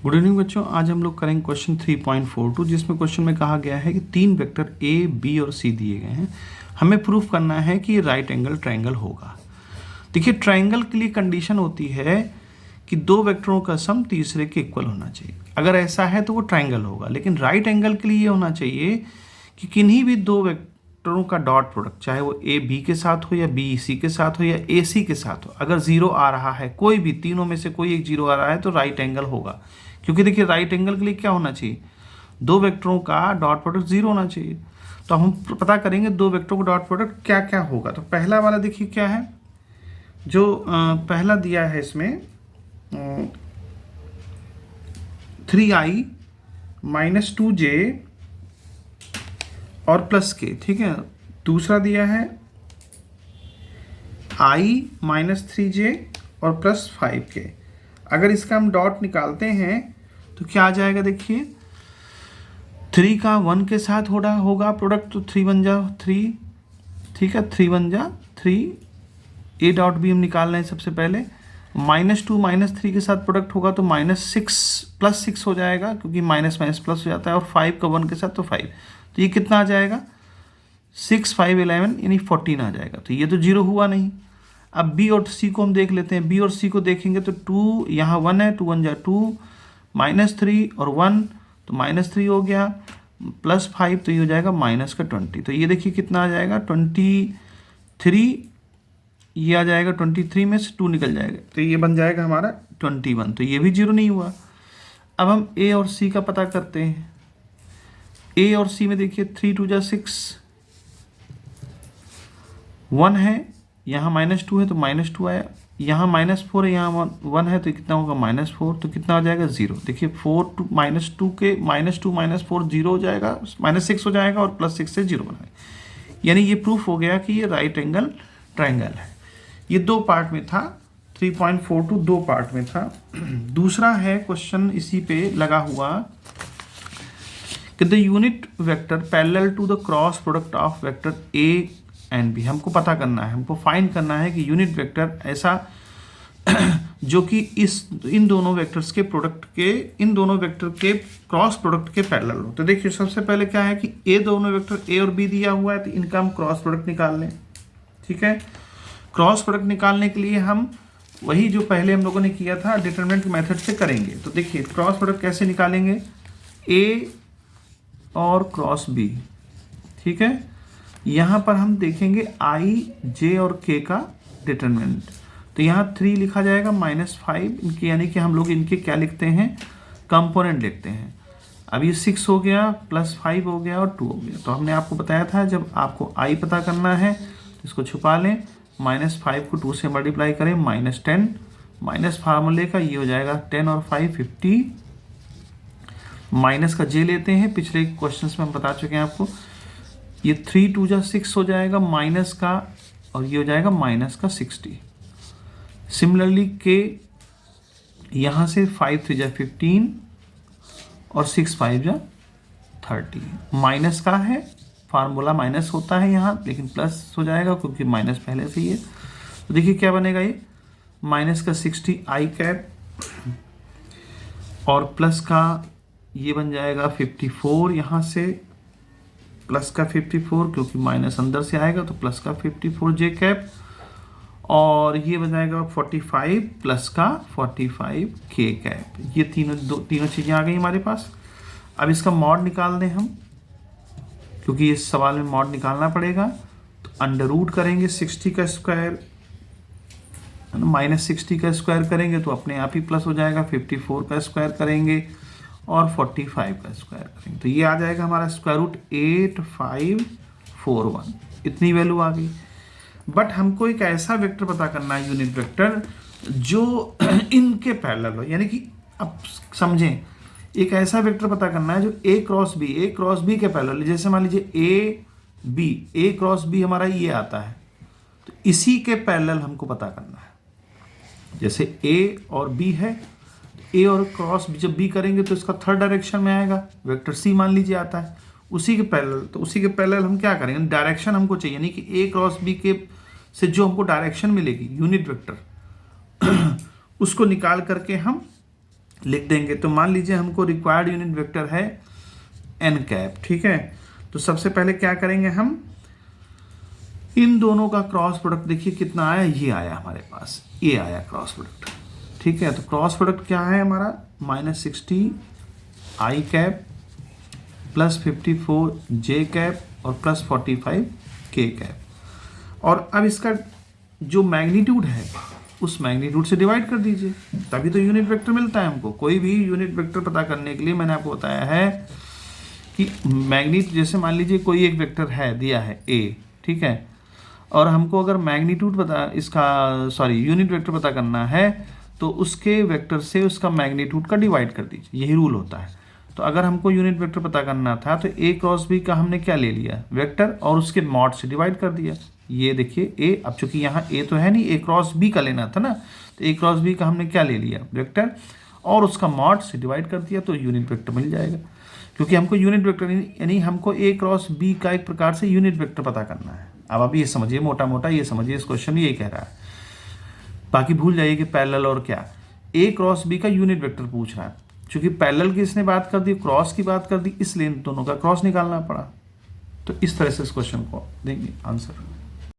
Good evening बच्चों, आज हम लोग करेंगे क्वेश्चन 3.42 जिसमें क्वेश्चन में कहा गया है कि तीन वेक्टर ए बी और सी दिए गए हैं। हमें प्रूफ करना है कि राइट एंगल ट्रायंगल होगा। देखिए, ट्रायंगल के लिए कंडीशन होती है कि दो वेक्टरों का सम तीसरे के इक्वल होना चाहिए। अगर ऐसा है तो वो ट्रायंगल होगा। लेकिन राइट एंगल के लिए ये होना चाहिए कि किन्हीं भी दो वेक्टरों का डॉट प्रोडक्ट, चाहे वो ए बी के साथ हो या बी सी के साथ हो या ए सी के साथ हो, अगर जीरो आ रहा है, कोई भी तीनों में से कोई एक जीरो आ रहा है तो राइट एंगल होगा। क्योंकि देखिए, राइट एंगल के लिए क्या होना चाहिए, दो वेक्टरों का डॉट प्रोडक्ट जीरो होना चाहिए। तो हम पता करेंगे दो वेक्टरों का डॉट प्रोडक्ट क्या क्या होगा। तो पहला वाला देखिए क्या है, जो पहला दिया है इसमें 3i माइनस 2j और प्लस के, ठीक है। दूसरा दिया है i माइनस 3j और प्लस 5k। अगर इसका हम डॉट निकालते हैं तो क्या आ जाएगा, देखिए 3 का 1 के साथ होगा प्रोडक्ट, तो 3 बन जा 3, ठीक है, 3 बन जा 3। ए डॉट भी हम निकाल रहे हैं सबसे पहले। -2 -3 के साथ प्रोडक्ट होगा तो -6 प्लस 6 हो जाएगा, क्योंकि माइनस माइनस प्लस हो जाता है। और 5 का 1 के साथ तो 5, तो ये कितना आ जाएगा 6 5 11 यानी 14 आ जाएगा। तो ये तो जीरो हुआ नहीं। अब बी और सी को हम देख लेते हैं। बी और सी को देखेंगे तो 2 यहाँ 1 है, 2 1 जा 2, -3 और 1 तो -3 हो गया, प्लस 5 तो ये हो जाएगा -20। तो ये देखिए कितना आ जाएगा 23, ये आ जाएगा 23 में से 2 निकल जाएगा तो ये बन जाएगा हमारा 21। तो ये भी जीरो नहीं हुआ। अब हम ए और सी का पता करते हैं। ए और सी में देखिए 3 2 जा 6, 1 है, यहाँ -2 है तो -2 आया, यहाँ -4 है, यहाँ 1 है तो कितना होगा -4, तो कितना आ जाएगा 0। देखिए 4 to -2 के -2 -4 0 हो जाएगा, -6 हो जाएगा और +6 से 0 बनाएगा। यानी ये प्रूफ हो गया कि ये राइट एंगल ट्रायंगल है। ये दो पार्ट में था, 3.42 दो पार्ट में था। दूसरा है क्वेश्चन इसी पे लगा हुआ कि the unit vector parallel to the cross product of vector A and B. हमको पता करना है, हमको फाइंड करना है कि यूनिट वेक्टर ऐसा जो कि इन दोनों वेक्टर्स के प्रोडक्ट के, इन दोनों वेक्टर के क्रॉस प्रोडक्ट के पैरेलल हो। तो देखिए सबसे पहले क्या है कि ए दोनों वेक्टर ए और बी दिया हुआ है तो इनका हम क्रॉस प्रोडक्ट निकाल लें, ठीक है। क्रॉस प्रोडक्ट निकालने के लिए हम वही जो पहले हम लोगों ने किया था डिटरमिनेंट मेथड से करेंगे। तो देखिए क्रॉस प्रोडक्ट कैसे निकालेंगे, ए और क्रॉस बी, ठीक है। यहाँ पर हम देखेंगे i j और k का डिटरमिनेंट। तो यहाँ 3 लिखा जाएगा -5 इनके, यानी कि हम लोग इनके क्या लिखते हैं, कंपोनेंट लिखते हैं। अब ये 6 हो गया, +5 हो गया और 2 हो गया। तो हमने आपको बताया था जब आपको i पता करना है तो इसको छुपा लें, -5 को 2 से मल्टीप्लाई करें, -10 माइनस फार्मूले का ये हो जाएगा 10 और 5 50, माइनस का j लेते हैं। पिछले क्वेश्चंस में हम बता चुके हैं आपको, ये 3 2 जा 6 हो जाएगा माइनस का, और ये हो जाएगा -60। सिमिलरली के यहाँ से 5 3 जा 15 और 6 5 जा 30। माइनस का है, फार्मूला माइनस होता है यहाँ, लेकिन प्लस हो जाएगा क्योंकि माइनस पहले से ही है। तो देखिए क्या बनेगा, ये माइनस का 60 i कैप और प्लस का ये बन जाएगा 54, यहाँ से प्लस का 54 क्योंकि माइनस अंदर से आएगा तो प्लस का 54 j कैप, और ये बन जाएगा 45 प्लस का 45 k कैप। ये तीनों चीज़ें आ गई हमारे पास। अब इसका मॉड निकाल दें हम, क्योंकि इस सवाल में मॉड निकालना पड़ेगा। तो अंडर रूट करेंगे 60 का स्क्वायर, -60 का स्क्वायर करेंगे तो अपने आप ही प्लस हो जाएगा, 54 का स्क्वायर करेंगे और 45 का स्क्वायर करेंगे तो ये आ जाएगा हमारा स्क्वायर रूट 8541। इतनी वैल्यू आ गई। बट हमको एक ऐसा वेक्टर पता करना है, यूनिट वेक्टर, जो इनके पैरेलल हो। यानी कि अब समझें, एक ऐसा वेक्टर पता करना है जो ए क्रॉस बी के पैरेलल है। जैसे मान लीजिए ए क्रॉस बी हमारा ये आता है, तो इसी के पैरेलल हमको पता करना है। जैसे ए और बी है, ए और क्रॉस जब बी करेंगे तो इसका थर्ड डायरेक्शन में आएगा। वेक्टर सी मान लीजिए आता है उसी के पैरेलल, तो उसी के पैरेलल हम क्या करेंगे, डायरेक्शन हमको चाहिए, यानी कि ए क्रॉस बी के से जो हमको डायरेक्शन मिलेगी यूनिट वेक्टर उसको निकाल करके हम लिख देंगे। तो मान लीजिए हमको रिक्वायर्ड यूनिट वेक्टर है एन कैप, ठीक है। तो सबसे पहले क्या करेंगे, हम इन दोनों का क्रॉस प्रोडक्ट, देखिए कितना आया, ये आया हमारे पास, ये आया क्रॉस प्रोडक्ट, ठीक है। तो क्रॉस प्रोडक्ट क्या है हमारा, -60 आई कैप प्लस 54 जे कैप और प्लस 45 के कैप। और अब इसका जो मैग्नीट्यूड है उस मैग्नीट्यूड से डिवाइड कर दीजिए, तभी तो यूनिट वेक्टर मिलता है हमको। कोई भी यूनिट वेक्टर पता करने के लिए मैंने आपको बताया है कि मैग्नीट्यूड, जैसे मान लीजिए कोई एक वेक्टर है दिया है ए, ठीक है, और हमको अगर मैग्नीट्यूड पता इसका यूनिट वेक्टर पता करना है तो उसके वेक्टर से उसका मैग्नीट्यूड का डिवाइड कर दीजिए, यही रूल होता है। तो अगर हमको यूनिट वेक्टर पता करना था तो ए क्रॉस बी का हमने क्या ले लिया, वेक्टर, और उसके मॉड से डिवाइड कर दिया। ये देखिए ए, अब चूंकि यहाँ ए तो है नहीं, ए क्रॉस बी का लेना था ना, तो ए क्रॉस बी का हमने क्या ले लिया, वेक्टर, और उसका मॉड से डिवाइड कर दिया, तो यूनिट वेक्टर मिल जाएगा। क्योंकि हमको यूनिट वेक्टर यानी हमको ए क्रॉस बी का एक प्रकार से यूनिट वेक्टर पता करना है। अब आप ये समझिए, मोटा मोटा ये समझिए, इस क्वेश्चन में ये कह रहा है, बाकी भूल जाइए कि पैरेलल और क्या, ए क्रॉस बी का यूनिट वेक्टर पूछ रहा है। चूंकि पैरेलल की इसने बात कर दी, क्रॉस की बात कर दी, इसलिए दोनों का क्रॉस निकालना पड़ा। तो इस तरह से इस क्वेश्चन को देंगे आंसर।